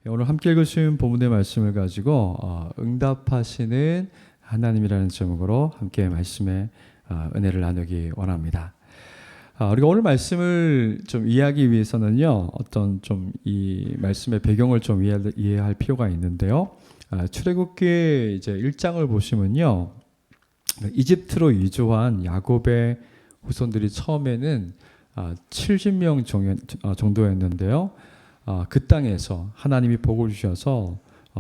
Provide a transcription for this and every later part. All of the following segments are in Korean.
오늘 함께 읽으신 본문의 말씀을 가지고 응답하시는 하나님이라는 제목으로 함께 말씀의 은혜를 나누기 원합니다. 우리가 오늘 말씀을 좀 이해하기 위해서는요, 어떤 좀 이 말씀의 배경을 좀 이해할 필요가 있는데요. 출애굽기 이제 1장을 보시면요, 이집트로 이주한 야곱의 후손들이 처음에는 70명 정도였는데요. 그 땅에서 하나님이 복을 주셔서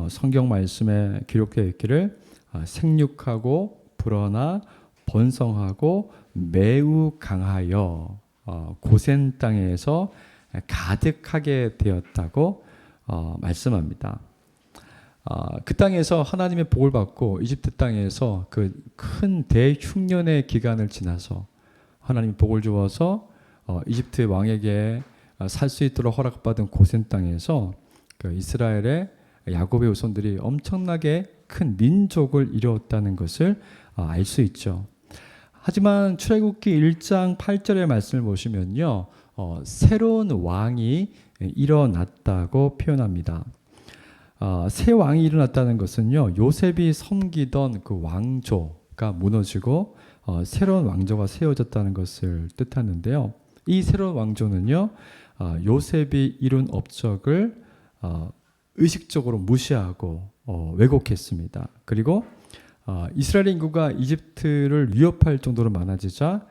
성경 말씀에 기록되어 있기를 생육하고 불어나 번성하고 매우 강하여 고센 땅에서 가득하게 되었다고 말씀합니다. 그 땅에서 하나님의 복을 받고 이집트 땅에서 그 큰 대흉년의 기간을 지나서 하나님이 복을 주어서 이집트 왕에게 살 수 있도록 허락받은 고센 땅에서 그 이스라엘의 야곱의 후손들이 엄청나게 큰 민족을 이루었다는 것을 알 수 있죠. 하지만 출애굽기 1장 8절의 말씀을 보시면요, 새로운 왕이 일어났다고 표현합니다. 새 왕이 일어났다는 것은요, 요셉이 섬기던 그 왕조가 무너지고 새로운 왕조가 세워졌다는 것을 뜻하는데요. 이 새로운 왕조는요, 요셉이 이룬 업적을 의식적으로 무시하고 왜곡했습니다. 그리고 이스라엘 인구가 이집트를 위협할 정도로 많아지자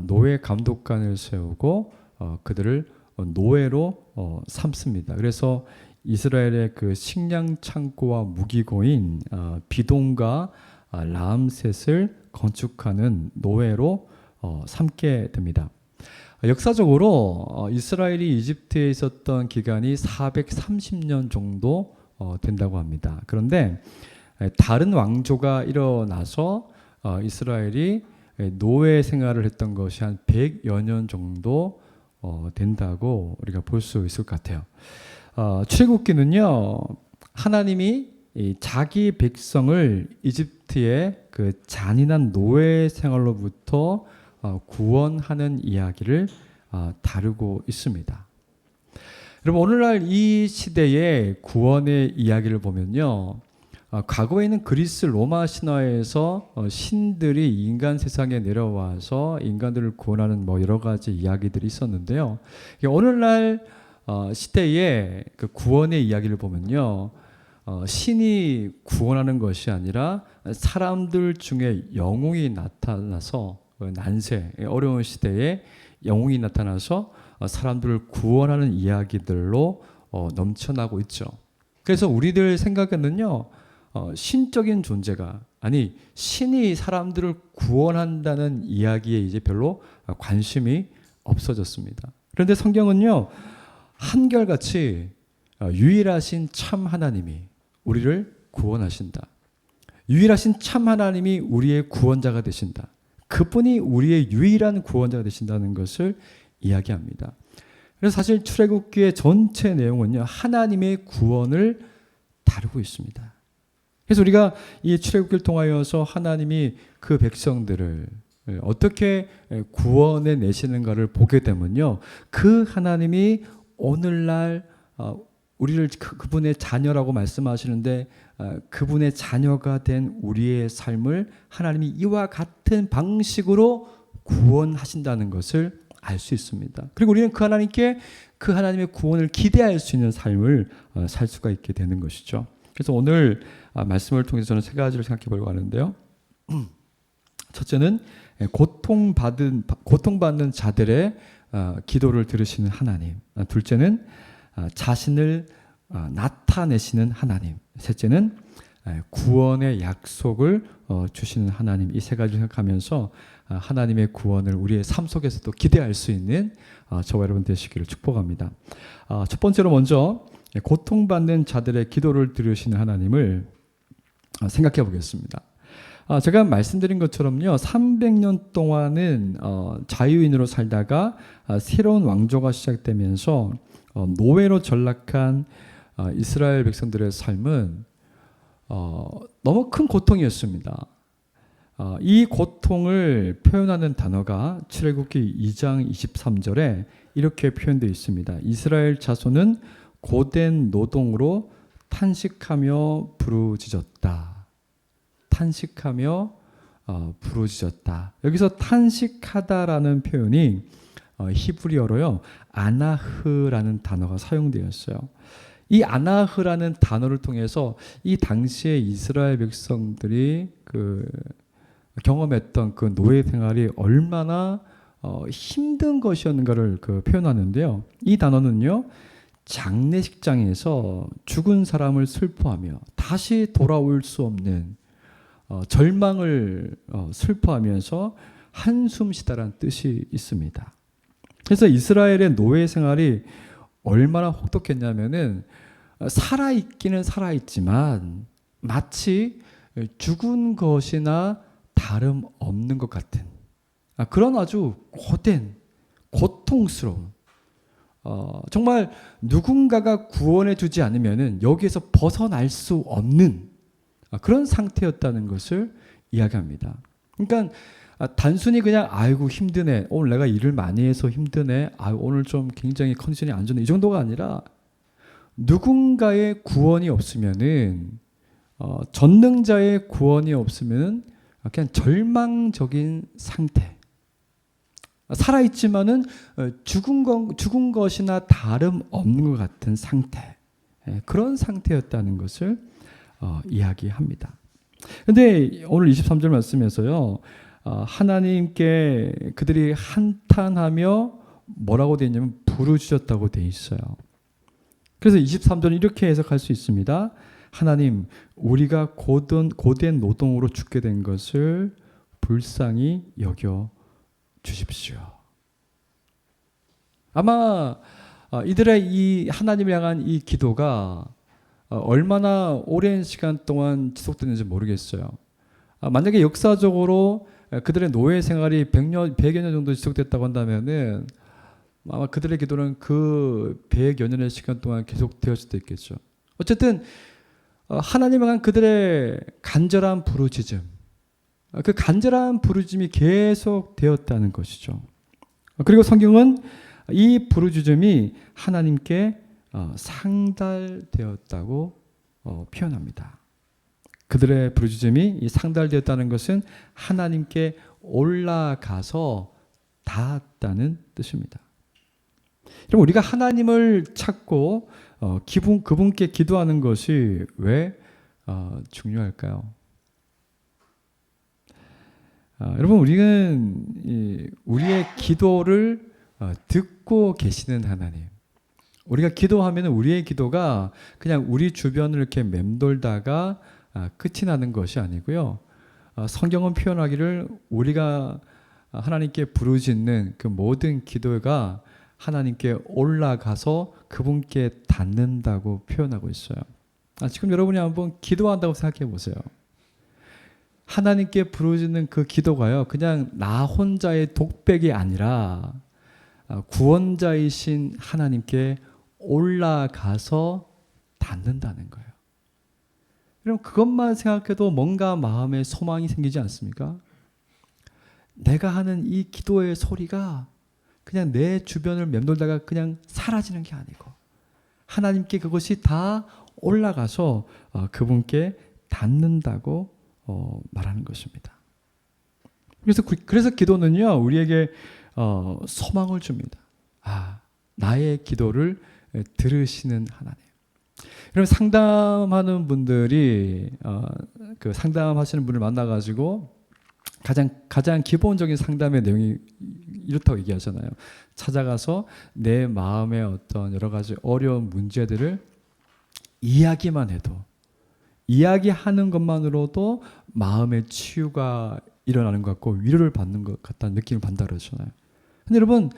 노예 감독관을 세우고 그들을 노예로 삼습니다. 그래서 이스라엘의 그 식량 창고와 무기고인 비동과 라암셋을 건축하는 노예로 삼게 됩니다. 역사적으로 이스라엘이 이집트에 있었던 기간이 430년 정도 된다고 합니다. 그런데 다른 왕조가 일어나서 이스라엘이 노예 생활을 했던 것이 한 100여 년 정도 된다고 우리가 볼 수 있을 것 같아요. 출애굽기는요, 하나님이 자기 백성을 이집트의 그 잔인한 노예 생활로부터 구원하는 이야기를 다루고 있습니다. 여러분, 오늘날 이 시대의 구원의 이야기를 보면요, 과거에는 그리스 로마 신화에서 신들이 인간 세상에 내려와서 인간들을 구원하는 여러 가지 이야기들이 있었는데요. 오늘날 시대의 그 구원의 이야기를 보면요, 신이 구원하는 것이 아니라 사람들 중에 영웅이 나타나서 난세, 어려운 시대에 영웅이 나타나서 사람들을 구원하는 이야기들로 넘쳐나고 있죠. 그래서 우리들 생각에는요, 신적인 존재가, 아니 신이 사람들을 구원한다는 이야기에 이제 별로 관심이 없어졌습니다. 그런데 성경은요, 한결같이 유일하신 참 하나님이 우리를 구원하신다. 유일하신 참 하나님이 우리의 구원자가 되신다. 그분이 우리의 유일한 구원자가 되신다는 것을 이야기합니다. 그래서 사실 출애굽기의 전체 내용은요, 하나님의 구원을 다루고 있습니다. 그래서 우리가 이 출애굽기를 통하여서 하나님이 그 백성들을 어떻게 구원해 내시는가를 보게 되면요, 그 하나님이 오늘날 우리를 그분의 자녀라고 말씀하시는데 그분의 자녀가 된 우리의 삶을 하나님이 이와 같은 방식으로 구원하신다는 것을 알 수 있습니다. 그리고 우리는 그 하나님께 그 하나님의 구원을 기대할 수 있는 삶을 살 수가 있게 되는 것이죠. 그래서 오늘 말씀을 통해서 저는 세 가지를 생각해 보려고 하는데요. 첫째는 고통받는 자들의 기도를 들으시는 하나님. 둘째는 자신을 나타내시는 하나님. 셋째는 구원의 약속을 주시는 하나님. 이 세 가지를 생각하면서 하나님의 구원을 우리의 삶 속에서도 기대할 수 있는 저와 여러분 되시기를 축복합니다. 첫 번째로 먼저 고통받는 자들의 기도를 들으시는 하나님을 생각해 보겠습니다. 제가 말씀드린 것처럼요, 300년 동안은 자유인으로 살다가 새로운 왕조가 시작되면서 노예로 전락한 이스라엘 백성들의 삶은 너무 큰 고통이었습니다. 이 고통을 표현하는 단어가 출애굽기 2장 23절에 이렇게 표현되어 있습니다. 이스라엘 자손은 고된 노동으로 탄식하며 부르짖었다. 탄식하며 부르짖었다. 여기서 탄식하다라는 표현이 히브리어로요, 아나흐라는 단어가 사용되었어요. 이 아나흐라는 단어를 통해서 이 당시에 이스라엘 백성들이 경험했던 그 노예 생활이 얼마나 힘든 것이었는가를 표현하는데요. 이 단어는요, 장례식장에서 죽은 사람을 슬퍼하며 다시 돌아올 수 없는 절망을 슬퍼하면서 한숨 쉬다라는 뜻이 있습니다. 그래서 이스라엘의 노예 생활이 얼마나 혹독했냐면은 살아있기는 살아있지만 마치 죽은 것이나 다름없는 것 같은 그런 아주 고된 고통스러운 정말 누군가가 구원해 주지 않으면은 여기에서 벗어날 수 없는 그런 상태였다는 것을 이야기합니다. 그러니까 단순히 그냥 아이고 힘드네, 오늘 내가 일을 많이 해서 힘드네, 오늘 좀 굉장히 컨디션이 안 좋네, 이 정도가 아니라 누군가의 구원이 없으면은 전능자의 구원이 없으면은 그냥 절망적인 상태, 살아있지만은 죽은 것이나 다름없는 것 같은 상태, 그런 상태였다는 것을 이야기합니다. 그런데 오늘 23절 말씀에서요, 하나님께 그들이 한탄하며 뭐라고 되어 있냐면 부르짖었다고 되어 있어요. 그래서 23절은 이렇게 해석할 수 있습니다. 하나님, 우리가 고된 노동으로 죽게 된 것을 불쌍히 여겨 주십시오. 아마 이들의 이 하나님을 향한 이 기도가 얼마나 오랜 시간 동안 지속됐는지 모르겠어요. 만약에 역사적으로 그들의 노예 생활이 100여 년 정도 지속됐다고 한다면은 아마 그들의 기도는 그 100여 년의 시간 동안 계속되었을 수도 있겠죠. 어쨌든 하나님을 향한 그들의 간절한 부르짖음, 그 간절한 부르짖음이 계속 되었다는 것이죠. 그리고 성경은 이 부르짖음이 하나님께 상달되었다고 표현합니다. 그들의 부르짖음이 상달되었다는 것은 하나님께 올라가서 닿았다는 뜻입니다. 여러분, 우리가 하나님을 찾고 그분께 기도하는 것이 왜 중요할까요? 여러분, 우리는 우리의 기도를 듣고 계시는 하나님, 우리가 기도하면 우리의 기도가 그냥 우리 주변을 이렇게 맴돌다가 끝이 나는 것이 아니고요. 성경은 표현하기를 우리가 하나님께 부르짖는 그 모든 기도가 하나님께 올라가서 그분께 닿는다고 표현하고 있어요. 지금 여러분이 한번 기도한다고 생각해 보세요. 하나님께 부르짖는 그 기도가요, 그냥 나 혼자의 독백이 아니라 구원자이신 하나님께 올라가서 닿는다는 거예요. 여러분, 그것만 생각해도 뭔가 마음에 소망이 생기지 않습니까? 내가 하는 이 기도의 소리가 그냥 내 주변을 맴돌다가 그냥 사라지는 게 아니고 하나님께 그것이 다 올라가서 그분께 닿는다고 말하는 것입니다. 그래서 기도는요, 우리에게 소망을 줍니다. 나의 기도를 들으시는 하나님. 여러분, 상담하는 분들이 그 상담하시는 분을 만나가지고 가장 기본적인 상담의 내용이 이렇다고 얘기하잖아요. 찾아가서 내 마음의 어떤 여러 가지 어려운 문제들을 이야기만 해도, 이야기하는 것만으로도 마음의 치유가 일어나는 것 같고 위로를 받는 것 같다는 느낌을 받는다 그러잖아요. 근데 여러분,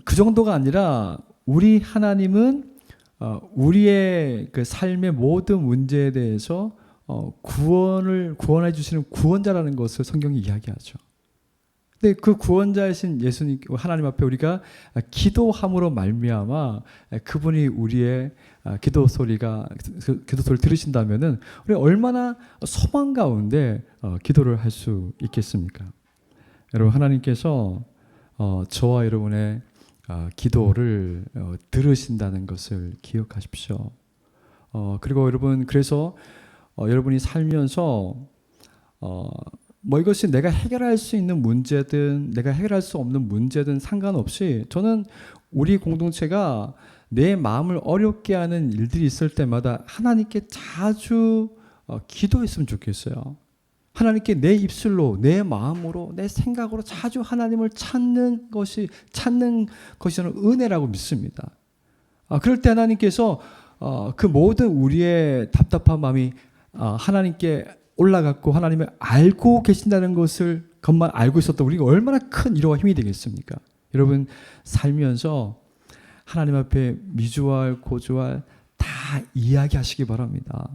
그 정도가 아니라 우리 하나님은 우리의 그 삶의 모든 문제에 대해서 구원해 주시는 구원자라는 것을 성경이 이야기하죠. 근데 그 구원자이신 예수님, 하나님 앞에 우리가 기도함으로 말미암아 그분이 우리의 기도 소리를 들으신다면은 우리 얼마나 소망 가운데 기도를 할 수 있겠습니까? 여러분, 하나님께서 저와 여러분의 기도를 들으신다는 것을 기억하십시오. 그리고 여러분, 그래서 여러분이 살면서 뭐 이것이 내가 해결할 수 있는 문제든 내가 해결할 수 없는 문제든 상관없이 저는 우리 공동체가 내 마음을 어렵게 하는 일들이 있을 때마다 하나님께 자주 기도했으면 좋겠어요. 하나님께 내 입술로, 내 마음으로, 내 생각으로 자주 하나님을 찾는 것이 저는 은혜라고 믿습니다. 그럴 때 하나님께서 그 모든 우리의 답답한 마음이 하나님께 올라갔고 하나님을 알고 계신다는 것만 알고 있었던 우리가 얼마나 큰 위로와 힘이 되겠습니까? 여러분, 살면서 하나님 앞에 미주알, 고주알 다 이야기하시기 바랍니다.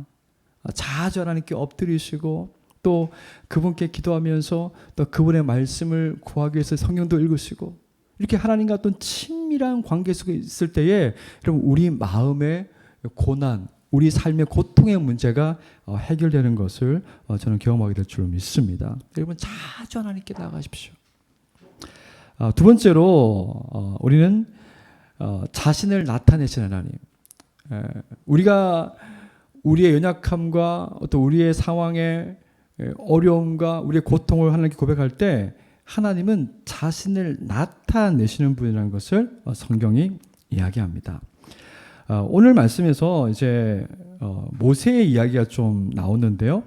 자주 하나님께 엎드리시고 또 그분께 기도하면서 또 그분의 말씀을 구하기 위해서 성경도 읽으시고 이렇게 하나님과 어떤 친밀한 관계 속에 있을 때에 여러분, 우리 마음의 고난, 우리 삶의 고통의 문제가 해결되는 것을 저는 경험하게 될 줄 믿습니다. 여러분, 자주 하나님께 나아가십시오. 두 번째로 우리는 자신을 나타내시는 하나님. 우리가 우리의 연약함과 또 우리의 상황의 어려움과 우리의 고통을 하나님께 고백할 때 하나님은 자신을 나타내시는 분이라는 것을 성경이 이야기합니다. 오늘 말씀에서 이제 모세의 이야기가 좀 나오는데요.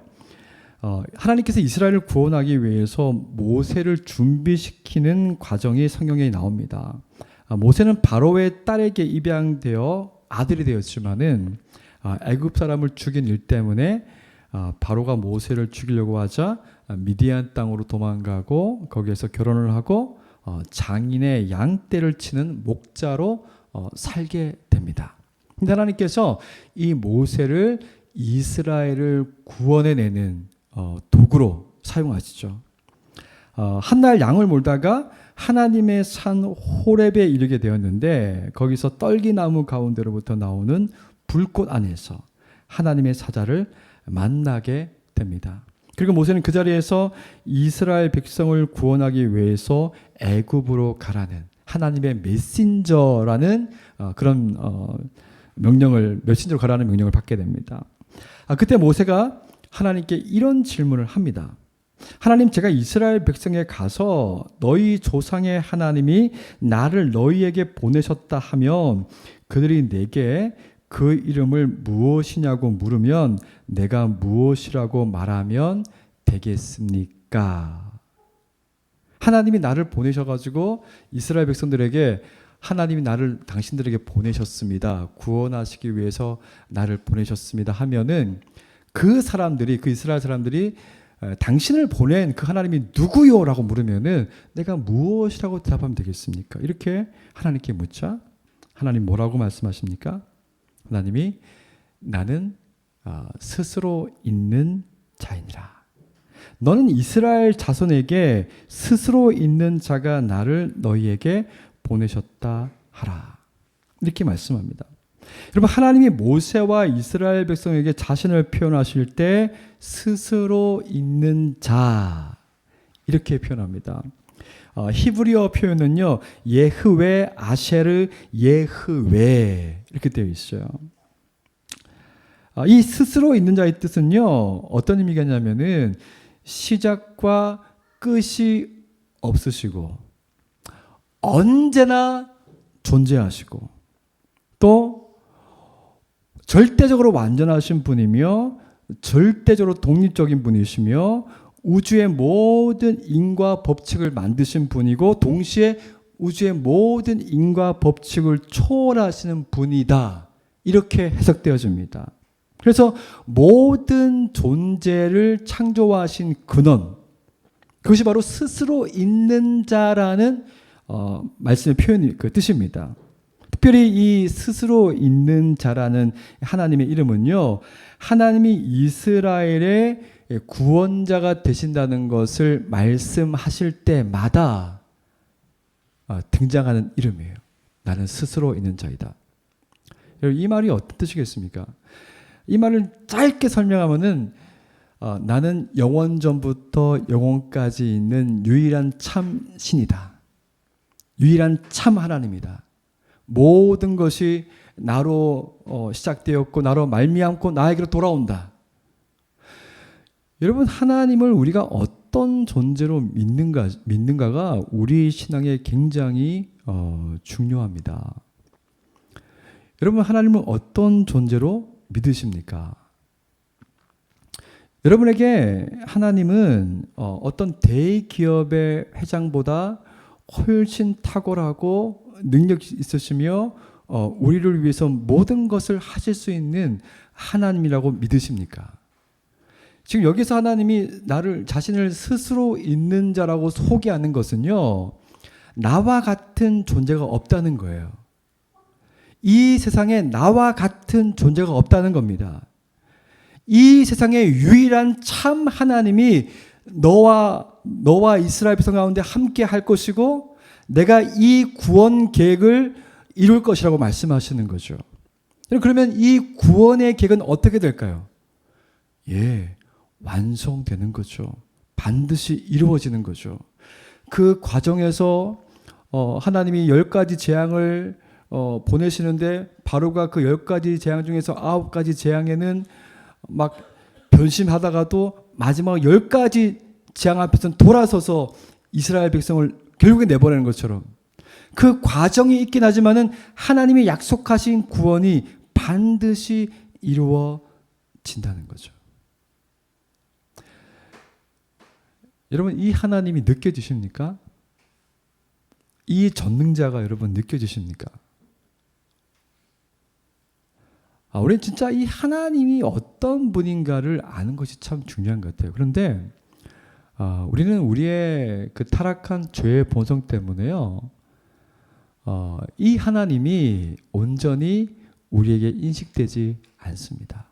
하나님께서 이스라엘을 구원하기 위해서 모세를 준비시키는 과정이 성경에 나옵니다. 모세는 바로의 딸에게 입양되어 아들이 되었지만은 애굽 사람을 죽인 일 때문에 바로가 모세를 죽이려고 하자 미디안 땅으로 도망가고 거기에서 결혼을 하고 장인의 양떼를 치는 목자로 살게 됩니다. 근데 하나님께서 이 모세를 이스라엘을 구원해내는 도구로 사용하시죠. 한날 양을 몰다가 하나님의 산 호렙에 이르게 되었는데 거기서 떨기나무 가운데로부터 나오는 불꽃 안에서 하나님의 사자를 만나게 됩니다. 그리고 모세는 그 자리에서 이스라엘 백성을 구원하기 위해서 애굽으로 가라는 하나님의 메신저라는 그런 메신저로 가라는 명령을 받게 됩니다. 그때 모세가 하나님께 이런 질문을 합니다. 하나님, 제가 이스라엘 백성에 가서 너희 조상의 하나님이 나를 너희에게 보내셨다 하면 그들이 내게 그 이름을 무엇이냐고 물으면 내가 무엇이라고 말하면 되겠습니까? 하나님이 나를 보내셔가지고 이스라엘 백성들에게 하나님이 나를 당신들에게 보내셨습니다. 구원하시기 위해서 나를 보내셨습니다 하면은 그 이스라엘 사람들이 당신을 보낸 그 하나님이 누구요? 라고 물으면은 내가 무엇이라고 대답하면 되겠습니까? 이렇게 하나님께 묻자 하나님 뭐라고 말씀하십니까? 하나님이 나는 스스로 있는 자이니라. 너는 이스라엘 자손에게 스스로 있는 자가 나를 너희에게 보내셨다 하라. 이렇게 말씀합니다. 여러분, 하나님이 모세와 이스라엘 백성에게 자신을 표현하실 때 스스로 있는 자 이렇게 표현합니다. 히브리어 표현은요, 예흐웨 아셰르 예흐웨 이렇게 되어 있어요. 이 스스로 있는 자의 뜻은요, 어떤 의미겠냐면은 시작과 끝이 없으시고 언제나 존재하시고 또 절대적으로 완전하신 분이며 절대적으로 독립적인 분이시며 우주의 모든 인과 법칙을 만드신 분이고 동시에 우주의 모든 인과 법칙을 초월하시는 분이다. 이렇게 해석되어집니다. 그래서 모든 존재를 창조하신 근원, 그것이 바로 스스로 있는 자라는 말씀의 표현이 그 뜻입니다. 특별히 이 스스로 있는 자라는 하나님의 이름은요, 하나님이 이스라엘의 구원자가 되신다는 것을 말씀하실 때마다 등장하는 이름이에요. 나는 스스로 있는 자이다. 이 말이 어떤 뜻이겠습니까? 이 말을 짧게 설명하면은 나는 영원 전부터 영원까지 있는 유일한 참 신이다. 유일한 참 하나님이다. 모든 것이 나로 시작되었고 나로 말미암고 나에게로 돌아온다. 여러분, 하나님을 우리가 어떤 존재로 믿는가가 우리 신앙에 굉장히 중요합니다. 여러분, 하나님을 어떤 존재로 믿으십니까? 여러분에게 하나님은 어떤 대기업의 회장보다 훨씬 탁월하고 능력이 있으시며 우리를 위해서 모든 것을 하실 수 있는 하나님이라고 믿으십니까? 지금 여기서 하나님이 자신을 스스로 있는 자라고 소개하는 것은요, 나와 같은 존재가 없다는 거예요. 이 세상에 나와 같은 존재가 없다는 겁니다. 이 세상의 유일한 참 하나님이 너와 이스라엘 백성 가운데 함께 할 것이고 내가 이 구원 계획을 이룰 것이라고 말씀하시는 거죠. 그러면 이 구원의 계획은 어떻게 될까요? 완성되는 거죠. 반드시 이루어지는 거죠. 그 과정에서 하나님이 10가지 재앙을 보내시는데 바로가 그 10가지 재앙 중에서 9가지 재앙에는 막 변심하다가도 마지막 10가지 재앙 앞에서는 돌아서서 이스라엘 백성을 결국에 내보내는 것처럼 그 과정이 있긴 하지만은 하나님이 약속하신 구원이 반드시 이루어진다는 거죠. 여러분, 이 하나님이 느껴지십니까? 이 전능자가 여러분 느껴지십니까? 우리는 진짜 이 하나님이 어떤 분인가를 아는 것이 참 중요한 것 같아요. 그런데 우리는 우리의 그 타락한 죄의 본성 때문에요, 이 하나님이 온전히 우리에게 인식되지 않습니다.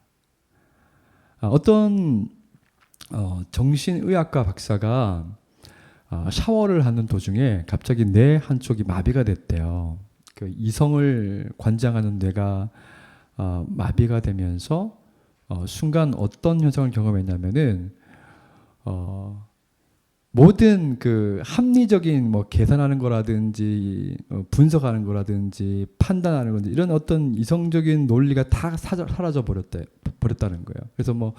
어떤 정신의학과 박사가 샤워를 하는 도중에 갑자기 뇌 한쪽이 마비가 됐대요. 그 이성을 관장하는 뇌가 마비가 되면서 순간 어떤 현상을 경험했냐면은 모든 그 합리적인 계산하는 거라든지 분석하는 거라든지 판단하는 건지 이런 어떤 이성적인 논리가 다 사라져 버렸다는 거예요. 그래서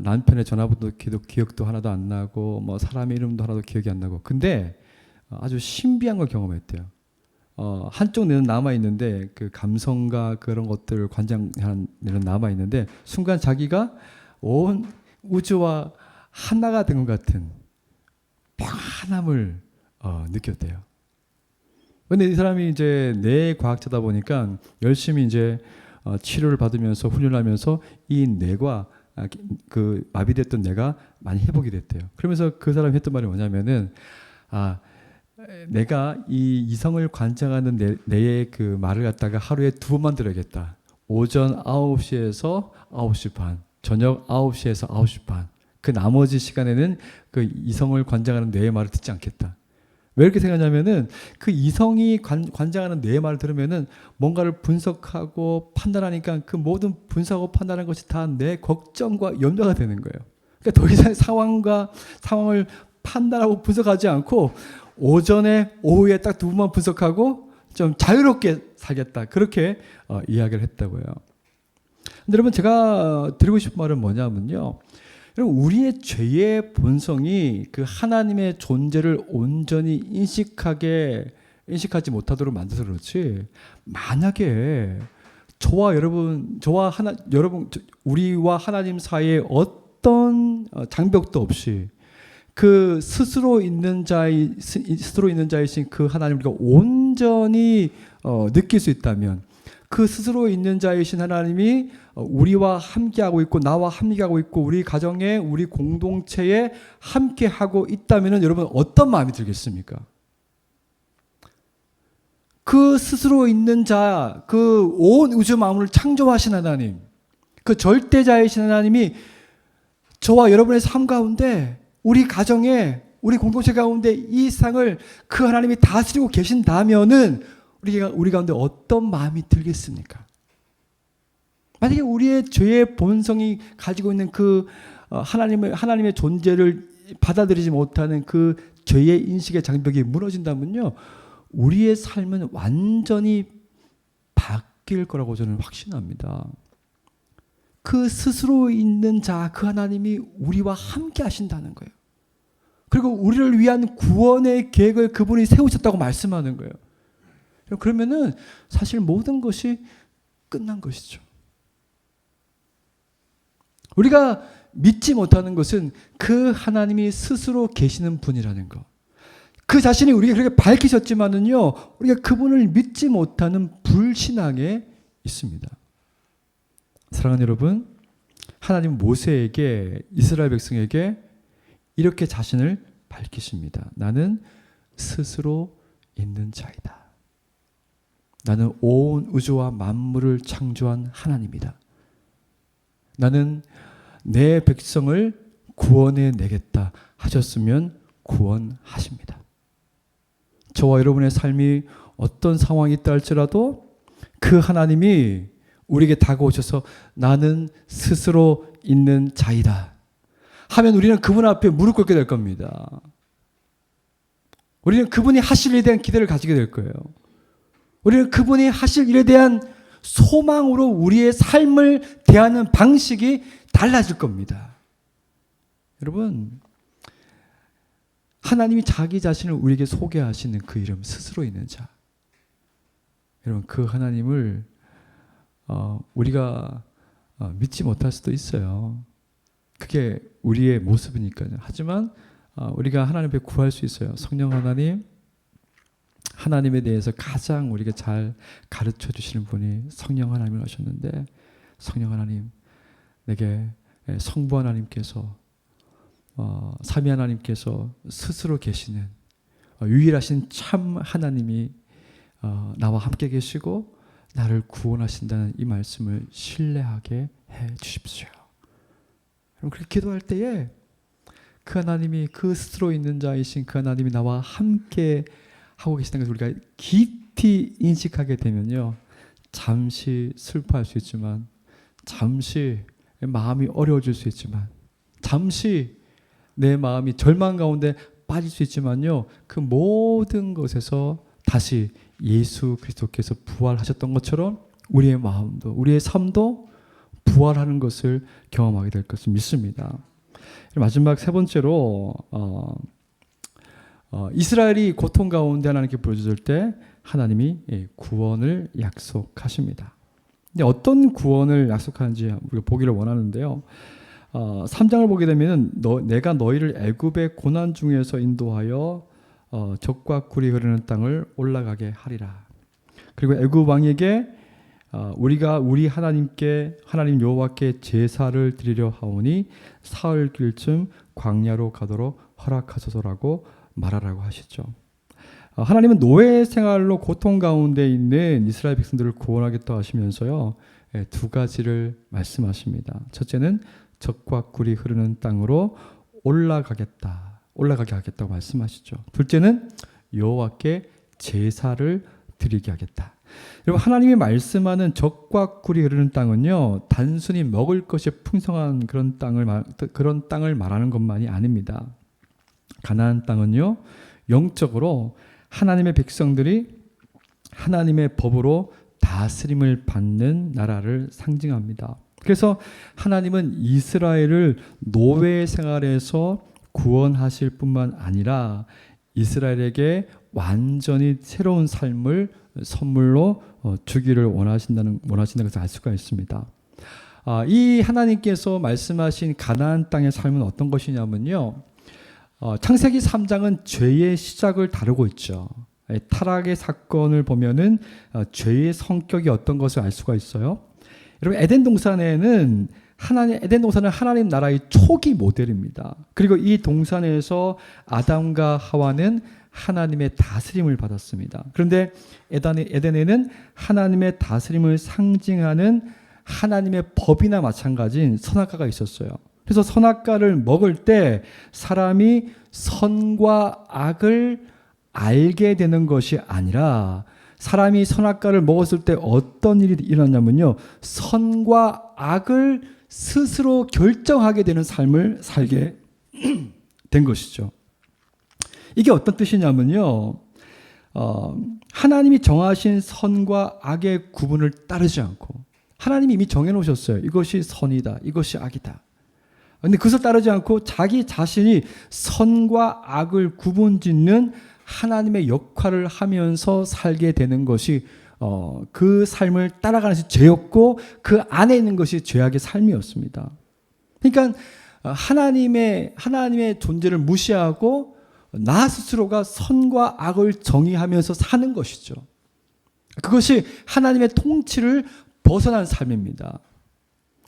남편의 전화번호 기억도 하나도 안 나고 사람의 이름도 하나도 기억이 안 나고, 근데 아주 신비한 걸 경험했대요. 한쪽 뇌는 남아 있는데 그 감성과 그런 것들을 관장하는 뇌는 남아 있는데 순간 자기가 온 우주와 하나가 된 것 같은 평안함을 느꼈대요. 근데 이 사람이 이제 뇌 과학자다 보니까 열심히 이제 치료를 받으면서 훈련하면서 이 뇌가 그 마비됐던 뇌가 많이 회복이 됐대요. 그러면서 그 사람이 했던 말이 뭐냐면은 내가 이 이성을 관장하는 뇌의 그 말을 갖다가 하루에 2번만 들어야겠다. 오전 9시에서 9시 반, 저녁 9시에서 9시 반. 그 나머지 시간에는 그 이성을 관장하는 뇌의 말을 듣지 않겠다. 왜 이렇게 생각하냐면은 그 이성이 관장하는 뇌의 말을 들으면은 뭔가를 분석하고 판단하니까 그 모든 분석하고 판단하는 것이 다 내 걱정과 염려가 되는 거예요. 그러니까 더 이상 상황을 판단하고 분석하지 않고 오전에 오후에 딱 2번만 분석하고 좀 자유롭게 살겠다. 그렇게 이야기를 했다고요. 근데 여러분, 제가 드리고 싶은 말은 뭐냐면요, 여러분, 우리의 죄의 본성이 그 하나님의 존재를 온전히 인식하지 못하도록 만들어서 그렇지, 만약에 우리와 하나님 사이에 어떤 장벽도 없이 그 스스로 있는 자이신 그 하나님을 우리가 온전히 느낄 수 있다면, 그 스스로 있는 자이신 하나님이 우리와 함께하고 있고 나와 함께하고 있고 우리 가정에 우리 공동체에 함께하고 있다면 여러분 어떤 마음이 들겠습니까? 그 스스로 있는 자, 그 온 우주 만물을 창조하신 하나님, 그 절대자이신 하나님이 저와 여러분의 삶 가운데, 우리 가정에, 우리 공동체 가운데 이 세상을 그 하나님이 다스리고 계신다면은 우리 가운데 어떤 마음이 들겠습니까? 만약에 우리의 죄의 본성이 가지고 있는 그 하나님의 존재를 받아들이지 못하는 그 죄의 인식의 장벽이 무너진다면요, 우리의 삶은 완전히 바뀔 거라고 저는 확신합니다. 그 스스로 있는 자, 그 하나님이 우리와 함께 하신다는 거예요. 그리고 우리를 위한 구원의 계획을 그분이 세우셨다고 말씀하는 거예요. 그러면은 사실 모든 것이 끝난 것이죠. 우리가 믿지 못하는 것은 그 하나님이 스스로 계시는 분이라는 것. 그 자신이 우리에게 그렇게 밝히셨지만은요, 우리가 그분을 믿지 못하는 불신앙에 있습니다. 사랑하는 여러분, 하나님 모세에게, 이스라엘 백성에게 이렇게 자신을 밝히십니다. 나는 스스로 있는 자이다. 나는 온 우주와 만물을 창조한 하나님이다. 나는 내 백성을 구원해 내겠다 하셨으면 구원하십니다. 저와 여러분의 삶이 어떤 상황이 있다 할지라도 그 하나님이 우리에게 다가오셔서 나는 스스로 있는 자이다 하면 우리는 그분 앞에 무릎 꿇게 될 겁니다. 우리는 그분이 하실 일에 대한 기대를 가지게 될 거예요. 우리는 그분이 하실 일에 대한 소망으로 우리의 삶을 대하는 방식이 달라질 겁니다. 여러분, 하나님이 자기 자신을 우리에게 소개하시는 그 이름, 스스로 있는 자. 여러분, 그 하나님을 우리가 믿지 못할 수도 있어요. 그게 우리의 모습이니까요. 하지만 우리가 하나님 앞에 구할 수 있어요. 성령 하나님, 하나님에 대해서 가장 우리가 잘 가르쳐 주시는 분이 성령 하나님을 하셨는데, 성령 하나님, 내게 성부 하나님께서 삼위 하나님께서 스스로 계시는 유일하신 참 하나님이 나와 함께 계시고 나를 구원하신다는 이 말씀을 신뢰하게 해 주십시오. 그럼 그렇게 기도할 때에 그 하나님이, 그 스스로 있는 자이신 그 하나님이 나와 함께 하고 계시다는 것을 우리가 깊이 인식하게 되면요, 잠시 슬퍼할 수 있지만, 잠시 마음이 어려워질 수 있지만, 잠시 내 마음이 절망 가운데 빠질 수 있지만요, 그 모든 것에서 다시 예수 그리스도께서 부활하셨던 것처럼 우리의 마음도, 우리의 삶도 부활하는 것을 경험하게 될 것을 믿습니다. 마지막 세 번째로 이스라엘이 고통 가운데 하나님께 부르짖을 때 하나님이 구원을 약속하십니다. 근데 어떤 구원을 약속하는지 우리가 보기를 원하는데요. 3장을 보게 되면 내가 너희를 애굽의 고난 중에서 인도하여 젖과 꿀이 흐르는 땅을 올라가게 하리라. 그리고 애굽 왕에게 우리가 우리 하나님께, 하나님 여호와께 제사를 드리려 하오니 사흘길쯤 광야로 가도록 허락하소서라고 말하라고 하시죠. 하나님은 노예 생활로 고통 가운데 있는 이스라엘 백성들을 구원하겠다 하시면서요, 두 가지를 말씀하십니다. 첫째는 젖과 꿀이 흐르는 땅으로 올라가게 하겠다고 말씀하시죠. 둘째는 여호와께 제사를 드리게 하겠다. 여러분, 하나님이 말씀하는 젖과 꿀이 흐르는 땅은요, 단순히 먹을 것이 풍성한 그런 땅을 말하는 것만이 아닙니다. 가나안 땅은요, 영적으로 하나님의 백성들이 하나님의 법으로 다스림을 받는 나라를 상징합니다. 그래서 하나님은 이스라엘을 노예 생활에서 구원하실 뿐만 아니라 이스라엘에게 완전히 새로운 삶을 선물로 주기를 원하신다는 것을 알 수가 있습니다. 이 하나님께서 말씀하신 가나안 땅의 삶은 어떤 것이냐면요, 창세기 3장은 죄의 시작을 다루고 있죠. 타락의 사건을 보면은 죄의 성격이 어떤 것을 알 수가 있어요. 여러분, 에덴 동산은 하나님 나라의 초기 모델입니다. 그리고 이 동산에서 아담과 하와는 하나님의 다스림을 받았습니다. 그런데 에덴에는 하나님의 다스림을 상징하는 하나님의 법이나 마찬가지인 선악과가 있었어요. 그래서 선악과를 먹을 때 사람이 선과 악을 알게 되는 것이 아니라, 사람이 선악과를 먹었을 때 어떤 일이 일어났냐면요, 선과 악을 스스로 결정하게 되는 삶을 살게 된 것이죠. 이게 어떤 뜻이냐면요, 하나님이 정하신 선과 악의 구분을 따르지 않고 하나님이 이미 정해놓으셨어요. 이것이 선이다. 이것이 악이다. 근데 그것을 따르지 않고 자기 자신이 선과 악을 구분짓는 하나님의 역할을 하면서 살게 되는 것이 그 삶을 따라가는 것이 죄였고 그 안에 있는 것이 죄악의 삶이었습니다. 그러니까 하나님의 존재를 무시하고 나 스스로가 선과 악을 정의하면서 사는 것이죠. 그것이 하나님의 통치를 벗어난 삶입니다.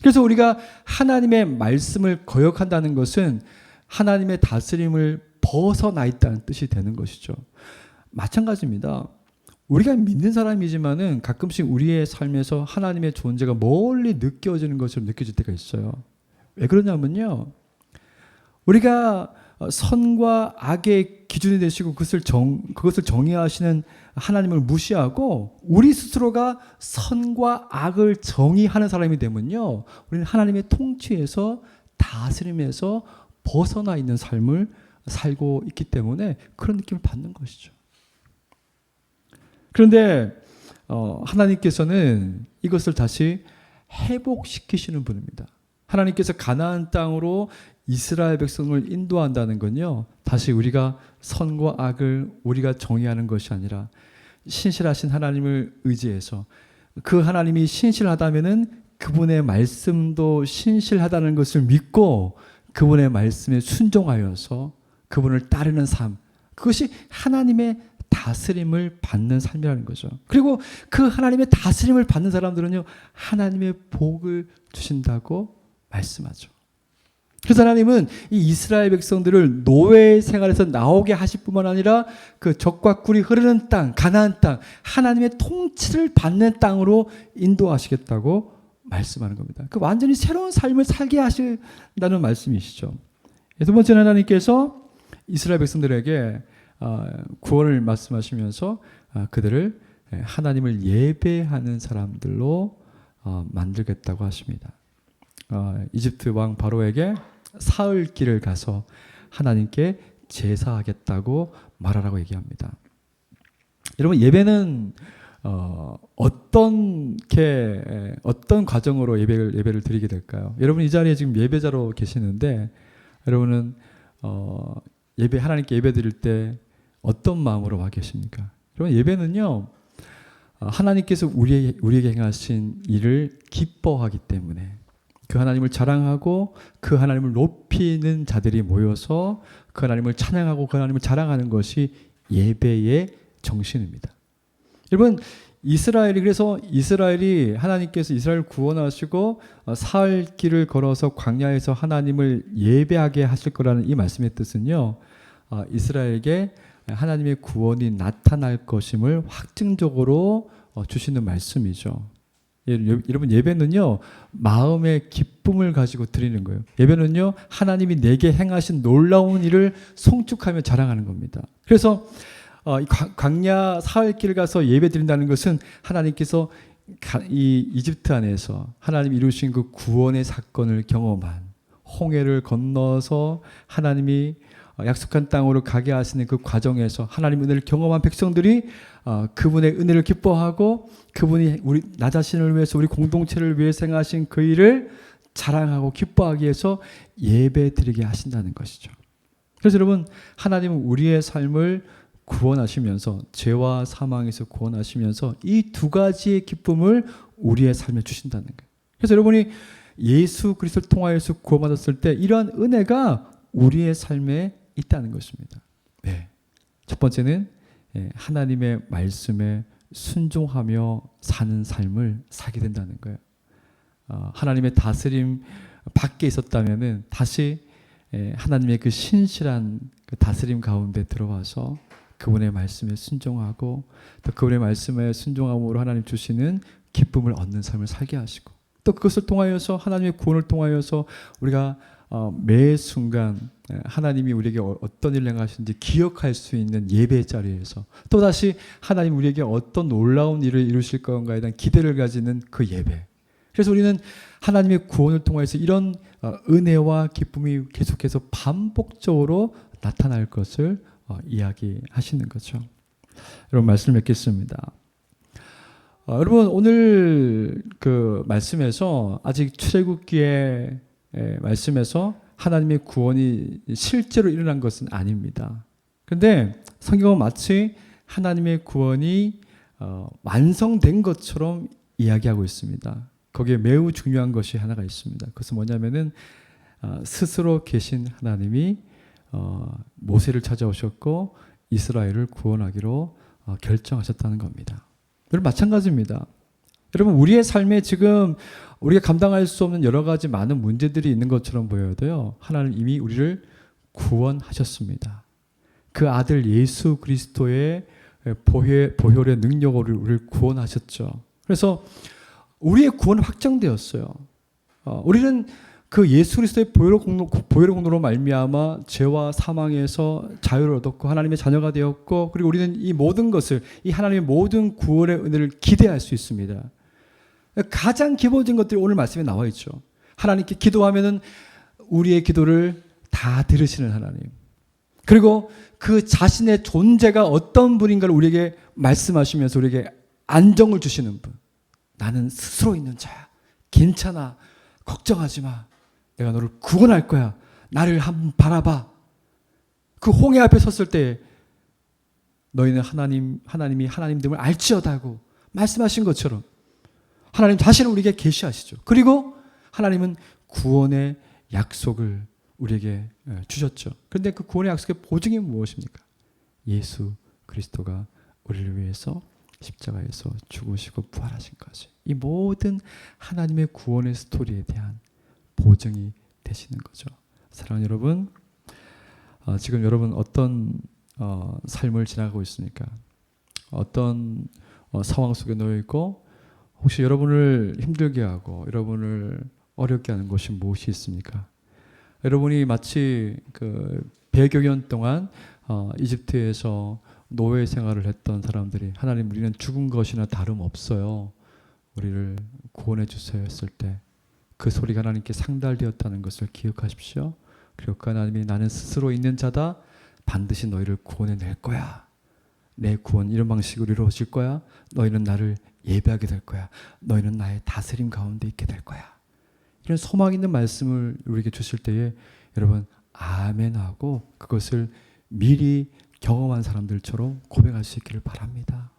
그래서 우리가 하나님의 말씀을 거역한다는 것은 하나님의 다스림을 벗어나 있다는 뜻이 되는 것이죠. 마찬가지입니다. 우리가 믿는 사람이지만은 가끔씩 우리의 삶에서 하나님의 존재가 멀리 느껴지는 것처럼 느껴질 때가 있어요. 왜 그러냐면요. 우리가 선과 악의 기준이 되시고 그것을 정의하시는 하나님을 무시하고 우리 스스로가 선과 악을 정의하는 사람이 되면요. 우리는 하나님의 통치에서 다스림에서 벗어나 있는 삶을 살고 있기 때문에 그런 느낌을 받는 것이죠. 그런데 하나님께서는 이것을 다시 회복시키시는 분입니다. 하나님께서 가나안 땅으로 이스라엘 백성을 인도한다는 건요. 다시 우리가 선과 악을 우리가 정의하는 것이 아니라 신실하신 하나님을 의지해서 그 하나님이 신실하다면은 그분의 말씀도 신실하다는 것을 믿고 그분의 말씀에 순종하여서 그분을 따르는 삶. 그것이 하나님의 다스림을 받는 삶이라는 거죠. 그리고 그 하나님의 다스림을 받는 사람들은요. 하나님의 복을 주신다고 말씀하죠. 그래서 하나님은 이 이스라엘 백성들을 노예 생활에서 나오게 하실 뿐만 아니라 그 젖과 꿀이 흐르는 땅, 가나안 땅, 하나님의 통치를 받는 땅으로 인도하시겠다고 말씀하는 겁니다. 그 완전히 새로운 삶을 살게 하신다는 말씀이시죠. 두 번째는 하나님께서 이스라엘 백성들에게 구원을 말씀하시면서 그들을 하나님을 예배하는 사람들로 만들겠다고 하십니다. 이집트 왕 바로에게 사흘 길을 가서 하나님께 제사하겠다고 말하라고 얘기합니다. 여러분 예배는 어떤 과정으로 예배를 드리게 될까요? 여러분 이 자리에 지금 예배자로 계시는데 여러분은 하나님께 예배 드릴 때 어떤 마음으로 와 계십니까? 여러분 예배는요 하나님께서 우리에게 행하신 일을 기뻐하기 때문에 그 하나님을 자랑하고 그 하나님을 높이는 자들이 모여서 그 하나님을 찬양하고 그 하나님을 자랑하는 것이 예배의 정신입니다. 여러분 이스라엘이 하나님께서 이스라엘을 구원하시고 사흘 길을 걸어서 광야에서 하나님을 예배하게 하실 거라는 이 말씀의 뜻은요. 이스라엘에게 하나님의 구원이 나타날 것임을 확증적으로 주시는 말씀이죠. 여러분 예배는요 마음의 기쁨을 가지고 드리는 거예요. 예배는요 하나님이 내게 행하신 놀라운 일을 송축하며 자랑하는 겁니다. 그래서 광야 사흘길을 가서 예배 드린다는 것은 하나님께서 이 이집트 안에서 하나님이 이루신 그 구원의 사건을 경험한 홍해를 건너서 하나님이 약속한 땅으로 가게 하시는 그 과정에서 하나님의 은혜를 경험한 백성들이 그분의 은혜를 기뻐하고 그분이 나 자신을 위해서 우리 공동체를 위해서 행하신 그 일을 자랑하고 기뻐하기 위해서 예배 드리게 하신다는 것이죠. 그래서 여러분 하나님은 우리의 삶을 구원하시면서 죄와 사망에서 구원하시면서 이 두 가지의 기쁨을 우리의 삶에 주신다는 거예요. 그래서 여러분이 예수 그리스도를 통하여서 구원받았을 때 이러한 은혜가 우리의 삶에 있다는 것입니다. 네. 첫 번째는 하나님의 말씀에 순종하며 사는 삶을 살게 된다는 거예요. 하나님의 다스림 밖에 있었다면은 다시 하나님의 그 신실한 그 다스림 가운데 들어와서 그분의 말씀에 순종하고 또 그분의 말씀에 순종함으로 하나님 주시는 기쁨을 얻는 삶을 살게 하시고 또 그것을 통하여서 하나님의 구원을 통하여서 우리가 매 순간 하나님이 우리에게 어떤 일을 행하시는지 기억할 수 있는 예배 자리에서 또다시 하나님 우리에게 어떤 놀라운 일을 이루실 건가에 대한 기대를 가지는 그 예배. 그래서 우리는 하나님의 구원을 통해서 이런 은혜와 기쁨이 계속해서 반복적으로 나타날 것을 이야기하시는 거죠. 여러분 말씀 맺겠습니다. 여러분 오늘 그 말씀에서 아직 출애굽기의 말씀에서 하나님의 구원이 실제로 일어난 것은 아닙니다. 그런데 성경은 마치 하나님의 구원이 완성된 것처럼 이야기하고 있습니다. 거기에 매우 중요한 것이 하나가 있습니다. 그것은 뭐냐면은 스스로 계신 하나님이 모세를 찾아오셨고 이스라엘을 구원하기로 결정하셨다는 겁니다. 여러분 마찬가지입니다. 여러분 우리의 삶에 지금 우리가 감당할 수 없는 여러 가지 많은 문제들이 있는 것처럼 보여도요. 하나님 이미 우리를 구원하셨습니다. 그 아들 예수 그리스도의 보혈의 능력으로 우리를 구원하셨죠. 그래서 우리의 구원은 확정되었어요. 우리는 그 예수 그리스도의 보혈의 공로로 말미암아 죄와 사망에서 자유를 얻었고 하나님의 자녀가 되었고 그리고 우리는 이 모든 것을 이 하나님의 모든 구원의 은혜를 기대할 수 있습니다. 가장 기본적인 것들이 오늘 말씀에 나와 있죠. 하나님께 기도하면은 우리의 기도를 다 들으시는 하나님. 그리고 그 자신의 존재가 어떤 분인가를 우리에게 말씀하시면서 우리에게 안정을 주시는 분. 나는 스스로 있는 자야. 괜찮아. 걱정하지 마. 내가 너를 구원할 거야. 나를 한번 바라봐. 그 홍해 앞에 섰을 때 너희는 하나님이 하나님됨을 알지어다고 말씀하신 것처럼 하나님 자신을 우리에게 계시하시죠. 그리고 하나님은 구원의 약속을 우리에게 주셨죠. 그런데 그 구원의 약속의 보증이 무엇입니까? 예수 그리스도가 우리를 위해서 십자가에서 죽으시고 부활하신 것이 이 모든 하나님의 구원의 스토리에 대한 보증이 되시는 거죠. 사랑하는 여러분, 지금 여러분 어떤 삶을 지나가고 있습니까? 어떤 상황 속에 놓여 있고 혹시 여러분을 힘들게 하고 여러분을 어렵게 하는 것이 무엇이 있습니까? 여러분이 마치 그 100여 년 동안 이집트에서 노예 생활을 했던 사람들이 하나님 우리는 죽은 것이나 다름없어요. 우리를 구원해 주세요 했을 때 그 소리가 하나님께 상달되었다는 것을 기억하십시오. 그리고 그 하나님이 나는 스스로 있는 자다. 반드시 너희를 구원해낼 거야. 내 구원 이런 방식으로 이루어질 거야. 너희는 나를 예배하게 될 거야. 너희는 나의 다스림 가운데 있게 될 거야. 이런 소망 있는 말씀을 우리에게 주실 때에 여러분 아멘하고 그것을 미리 경험한 사람들처럼 고백할 수 있기를 바랍니다.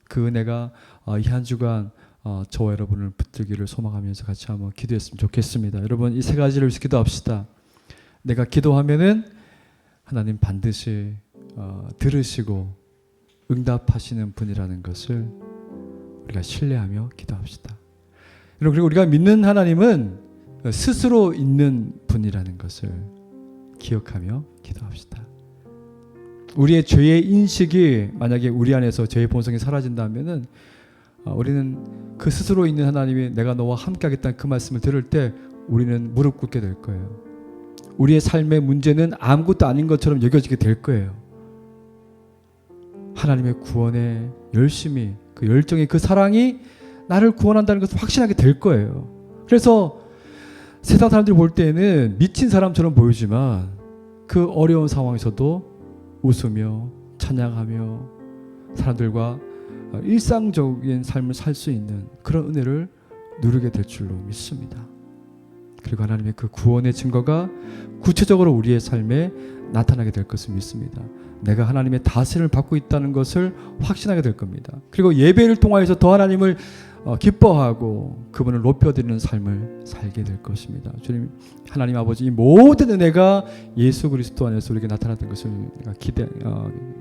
그 은혜가 이 한 주간 저와 여러분을 붙들기를 소망하면서 같이 한번 기도했으면 좋겠습니다. 여러분 이 세 가지를 위해서 기도합시다. 내가 기도하면은 하나님 반드시 들으시고 응답하시는 분이라는 것을 우리가 신뢰하며 기도합시다. 여러분 그리고 우리가 믿는 하나님은 스스로 있는 분이라는 것을 기억하며 기도합시다. 우리의 죄의 인식이 만약에 우리 안에서 죄의 본성이 사라진다면은 우리는 그 스스로 있는 하나님이 내가 너와 함께 하겠다는 그 말씀을 들을 때 우리는 무릎 꿇게 될 거예요. 우리의 삶의 문제는 아무것도 아닌 것처럼 여겨지게 될 거예요. 하나님의 구원에 열심히 그 열정이 그 사랑이 나를 구원한다는 것을 확신하게 될 거예요. 그래서 세상 사람들이 볼 때는 미친 사람처럼 보이지만 그 어려운 상황에서도 웃으며 찬양하며 사람들과 일상적인 삶을 살 수 있는 그런 은혜를 누리게 될 줄로 믿습니다. 그리고 하나님의 그 구원의 증거가 구체적으로 우리의 삶에 나타나게 될 것을 믿습니다. 내가 하나님의 다스림을 받고 있다는 것을 확신하게 될 겁니다. 그리고 예배를 통하여서 더 하나님을 기뻐하고 그분을 높여드리는 삶을 살게 될 것입니다. 주님 하나님 아버지 이 모든 은혜가 예수 그리스도 안에서 우리에게 나타났던 것을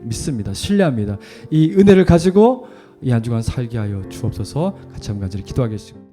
믿습니다. 신뢰합니다. 이 은혜를 가지고 이 한 주간 살게 하여 주옵소서. 같이 한번 간절히 기도하겠습니다.